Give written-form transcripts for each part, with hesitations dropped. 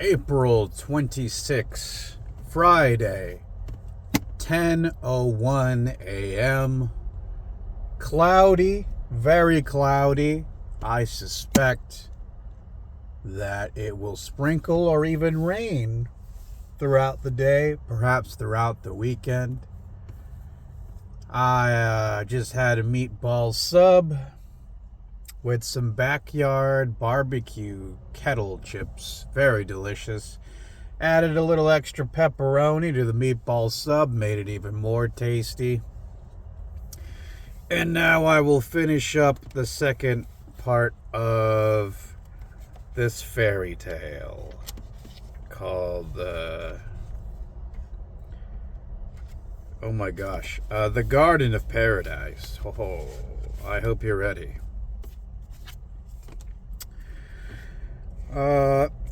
April 26, Friday, 10:01 a.m. Cloudy, very cloudy. I suspect that it will sprinkle or even rain throughout the day, perhaps throughout the weekend. I just had a meatball sub with some backyard barbecue kettle chips. Very delicious. Added a little extra pepperoni to the meatball sub, made it even more tasty. And now I will finish up the second part of this fairy tale called, oh my gosh, The Garden of Paradise. Oh, I hope you're ready.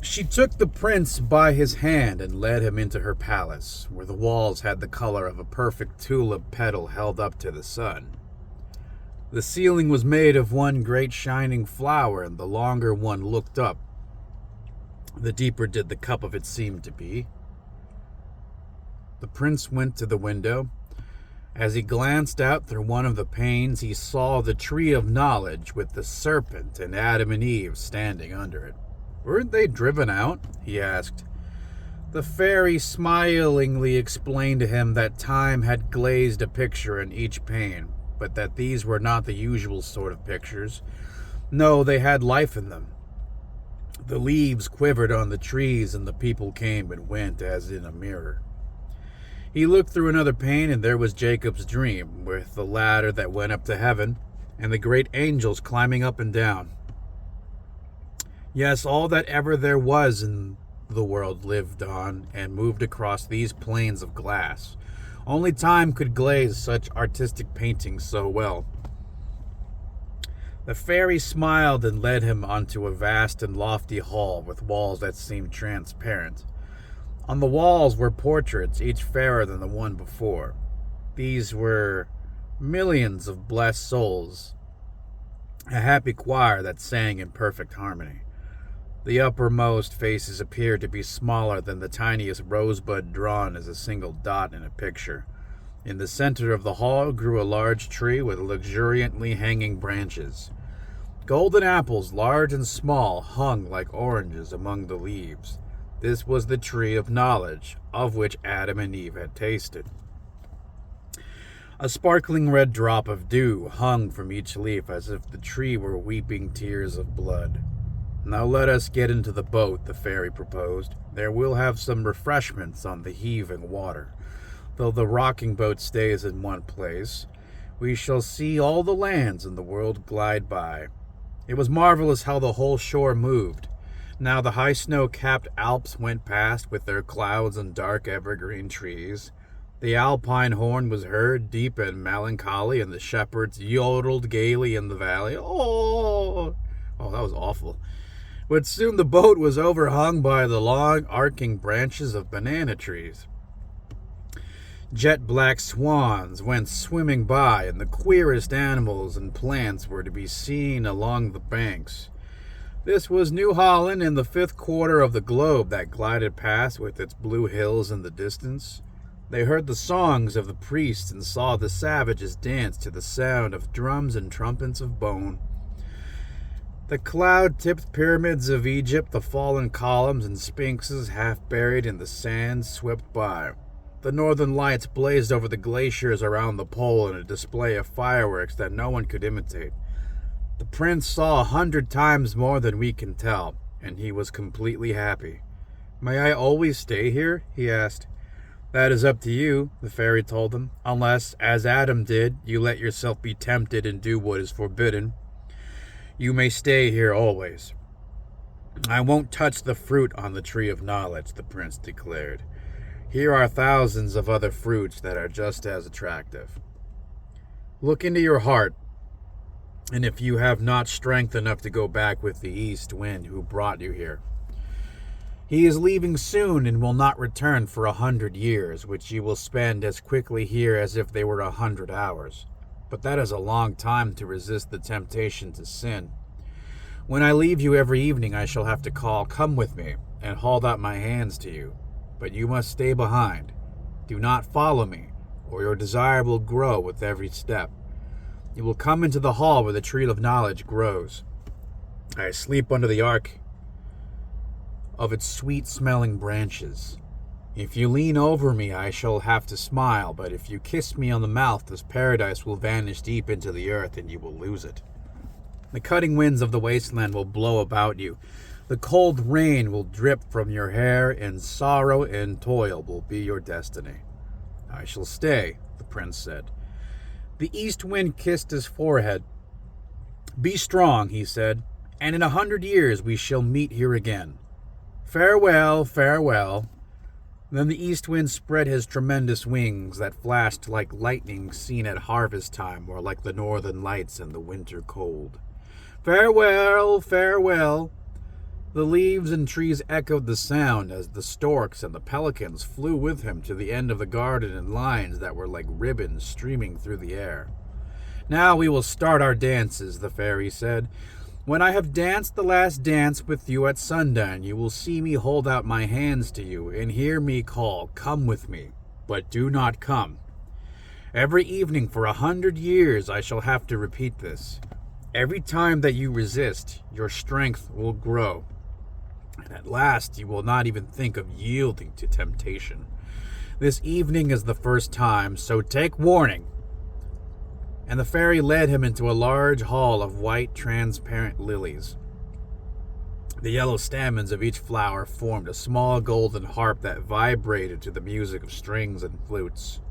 She took the prince by his hand and led him into her palace, where the walls had the color of a perfect tulip petal held up to the sun. The ceiling was made of one great shining flower, and the longer one looked up, the deeper did the cup of it seem to be. The prince went to the window. As he glanced out through one of the panes, he saw the tree of knowledge with the serpent and Adam and Eve standing under it. "Weren't they driven out?" he asked. The fairy smilingly explained to him that time had glazed a picture in each pane, but that these were not the usual sort of pictures. No, they had life in them. The leaves quivered on the trees, and the people came and went as in a mirror. He looked through another pane, and there was Jacob's dream, with the ladder that went up to heaven, and the great angels climbing up and down. Yes, all that ever there was in the world lived on and moved across these planes of glass. Only time could glaze such artistic paintings so well. The fairy smiled and led him onto a vast and lofty hall with walls that seemed transparent. On the walls were portraits, each fairer than the one before. These were millions of blessed souls, a happy choir that sang in perfect harmony. The uppermost faces appeared to be smaller than the tiniest rosebud drawn as a single dot in a picture. In the center of the hall grew a large tree with luxuriantly hanging branches. Golden apples, large and small, hung like oranges among the leaves. This was the tree of knowledge, of which Adam and Eve had tasted. A sparkling red drop of dew hung from each leaf as if the tree were weeping tears of blood. "Now let us get into the boat," the fairy proposed. "There we'll have some refreshments on the heaving water. Though the rocking boat stays in one place, we shall see all the lands in the world glide by." It was marvelous how the whole shore moved. Now the high snow-capped Alps went past with their clouds and dark evergreen trees. The alpine horn was heard, deep and melancholy, and the shepherds yodeled gaily in the valley. Oh, that was awful. But soon the boat was overhung by the long, arcing branches of banana trees. Jet-black swans went swimming by, and the queerest animals and plants were to be seen along the banks. This was New Holland in the fifth quarter of the globe that glided past with its blue hills in the distance. They heard the songs of the priests and saw the savages dance to the sound of drums and trumpets of bone. The cloud-tipped pyramids of Egypt, the fallen columns and sphinxes half buried in the sand, swept by. The northern lights blazed over the glaciers around the pole in a display of fireworks that no one could imitate. The prince saw 100 times more than we can tell, and he was completely happy. "May I always stay here?" he asked. "That is up to you," the fairy told him, "unless, as Adam did, you let yourself be tempted and do what is forbidden. You may stay here always." "I won't touch the fruit on the tree of knowledge," the prince declared. "Here are thousands of other fruits that are just as attractive. Look into your heart, and if you have not strength enough to go back with the east wind who brought you here. He is leaving soon and will not return for 100 years, which you will spend as quickly here as if they were 100 hours. But that is a long time to resist the temptation to sin. When I leave you every evening, I shall have to call, 'Come with me,' and hold out my hands to you. But you must stay behind. Do not follow me, or your desire will grow with every step. You will come into the hall where the tree of knowledge grows. I sleep under the arc of its sweet-smelling branches. If you lean over me, I shall have to smile, but if you kiss me on the mouth, this paradise will vanish deep into the earth, and you will lose it. The cutting winds of the wasteland will blow about you. The cold rain will drip from your hair, and sorrow and toil will be your destiny." "I shall stay," the prince said. The east wind kissed his forehead. "Be strong," he said, "and in 100 years we shall meet here again. Farewell, farewell." Then the east wind spread his tremendous wings that flashed like lightning seen at harvest time, or like the northern lights in the winter cold. "Farewell, farewell." The leaves and trees echoed the sound as the storks and the pelicans flew with him to the end of the garden in lines that were like ribbons streaming through the air. "Now we will start our dances," the fairy said. "When I have danced the last dance with you at sundown, you will see me hold out my hands to you and hear me call, 'Come with me,' but do not come. Every evening for 100 years I shall have to repeat this. Every time that you resist, your strength will grow, and at last you will not even think of yielding to temptation. This evening is the first time, so take warning." And the fairy led him into a large hall of white, transparent lilies. The yellow stamens of each flower formed a small golden harp that vibrated to the music of strings and flutes.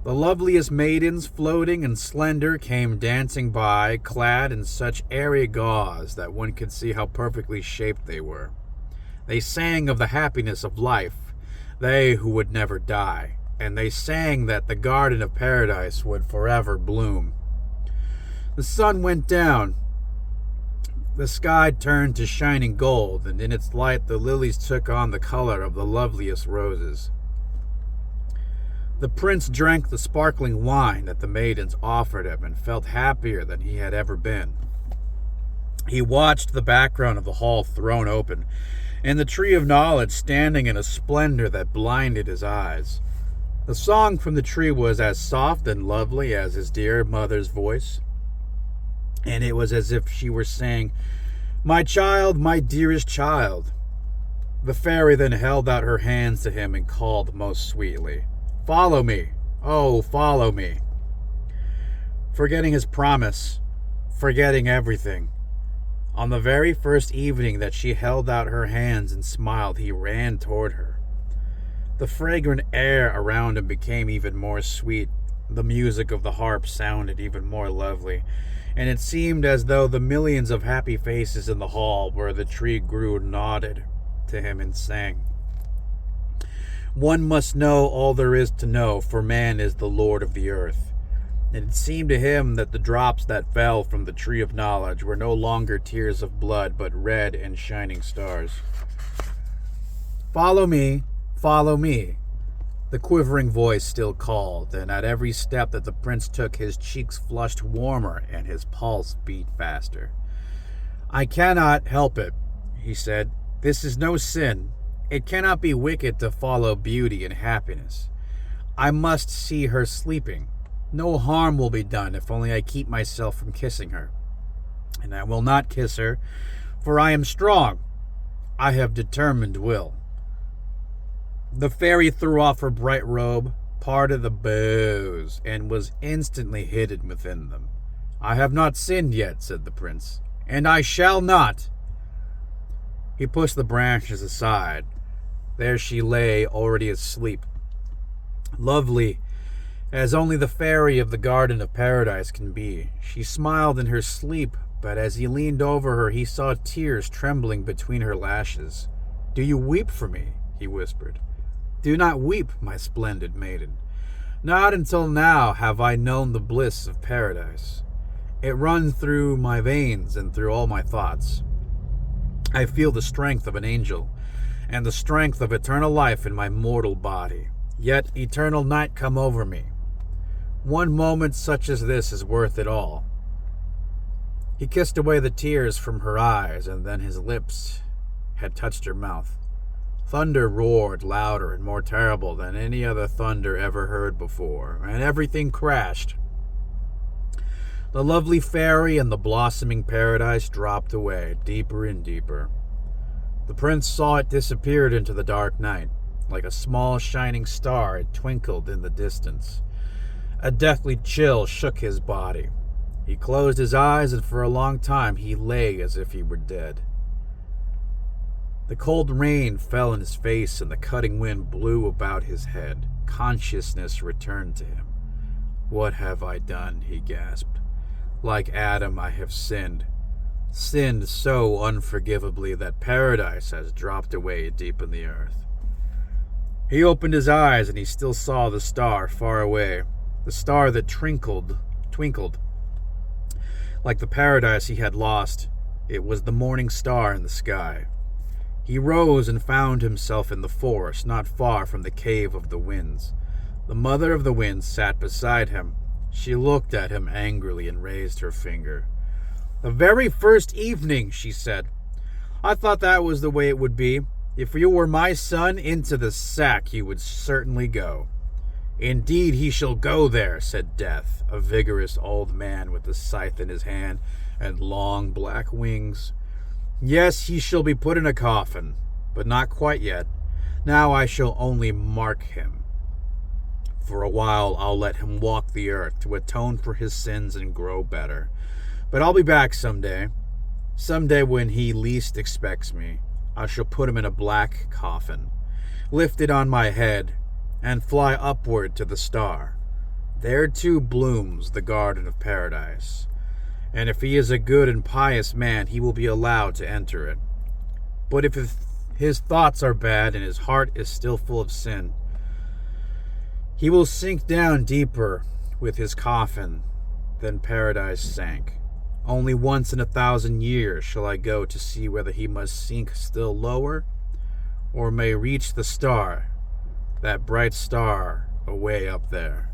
The loveliest maidens, floating and slender, came dancing by, clad in such airy gauze that one could see how perfectly shaped they were. They sang of the happiness of life, they who would never die, and they sang that the garden of paradise would forever bloom. The sun went down. The sky turned to shining gold, and in its light the lilies took on the color of the loveliest roses. The prince drank the sparkling wine that the maidens offered him and felt happier than he had ever been. He watched the background of the hall thrown open, and the tree of knowledge standing in a splendor that blinded his eyes. The song from the tree was as soft and lovely as his dear mother's voice, and it was as if she were saying, "My child, my dearest child." The fairy then held out her hands to him and called most sweetly, "Follow me, oh, follow me." Forgetting his promise, forgetting everything, on the very first evening that she held out her hands and smiled, he ran toward her. The fragrant air around him became even more sweet. The music of the harp sounded even more lovely, and it seemed as though the millions of happy faces in the hall where the tree grew nodded to him and sang. One must know all there is to know, for man is the lord of the earth. And it seemed to him that the drops that fell from the tree of knowledge were no longer tears of blood, but red and shining stars. "Follow me, follow me," the quivering voice still called, and at every step that the prince took, his cheeks flushed warmer and his pulse beat faster. "I cannot help it," he said. "This is no sin. It cannot be wicked to follow beauty and happiness. I must see her sleeping. No harm will be done if only I keep myself from kissing her. And I will not kiss her, for I am strong. I have determined will." The fairy threw off her bright robe, parted the boughs, and was instantly hidden within them. "I have not sinned yet," said the prince, "and I shall not." He pushed the branches aside. There she lay, already asleep, lovely as only the fairy of the Garden of Paradise can be. She smiled in her sleep, but as he leaned over her, he saw tears trembling between her lashes. "Do you weep for me?" he whispered. "Do not weep, my splendid maiden. Not until now have I known the bliss of paradise. It runs through my veins and through all my thoughts. I feel the strength of an angel and the strength of eternal life in my mortal body. Yet eternal night come over me. One moment such as this is worth it all." He kissed away the tears from her eyes, and then his lips had touched her mouth. Thunder roared louder and more terrible than any other thunder ever heard before, and everything crashed. The lovely fairy and the blossoming paradise dropped away, deeper and deeper. The prince saw it disappeared into the dark night. Like a small shining star, it twinkled in the distance. A deathly chill shook his body. He closed his eyes, and for a long time he lay as if he were dead. The cold rain fell in his face, and the cutting wind blew about his head. Consciousness returned to him. "What have I done?" he gasped. "Like Adam, I have sinned. Sinned so unforgivably that paradise has dropped away deep in the earth." He opened his eyes, and he still saw the star far away, the star that twinkled. Like the paradise he had lost, it was the morning star in the sky. He rose and found himself in the forest, not far from the cave of the winds. The mother of the winds sat beside him. She looked at him angrily and raised her finger. "The very first evening," she said. "I thought that was the way it would be. If you were my son, into the sack you would certainly go." "Indeed he shall go there," said Death, a vigorous old man with a scythe in his hand and long black wings. "Yes, he shall be put in a coffin, but not quite yet. Now I shall only mark him. For a while I'll let him walk the earth to atone for his sins and grow better. But I'll be back someday. Someday when he least expects me, I shall put him in a black coffin, lift it on my head, and fly upward to the star. There too blooms the garden of paradise. And if he is a good and pious man, he will be allowed to enter it. But if his thoughts are bad and his heart is still full of sin, he will sink down deeper with his coffin than paradise sank. Only once in 1,000 years shall I go to see whether he must sink still lower or may reach the star, that bright star away up there."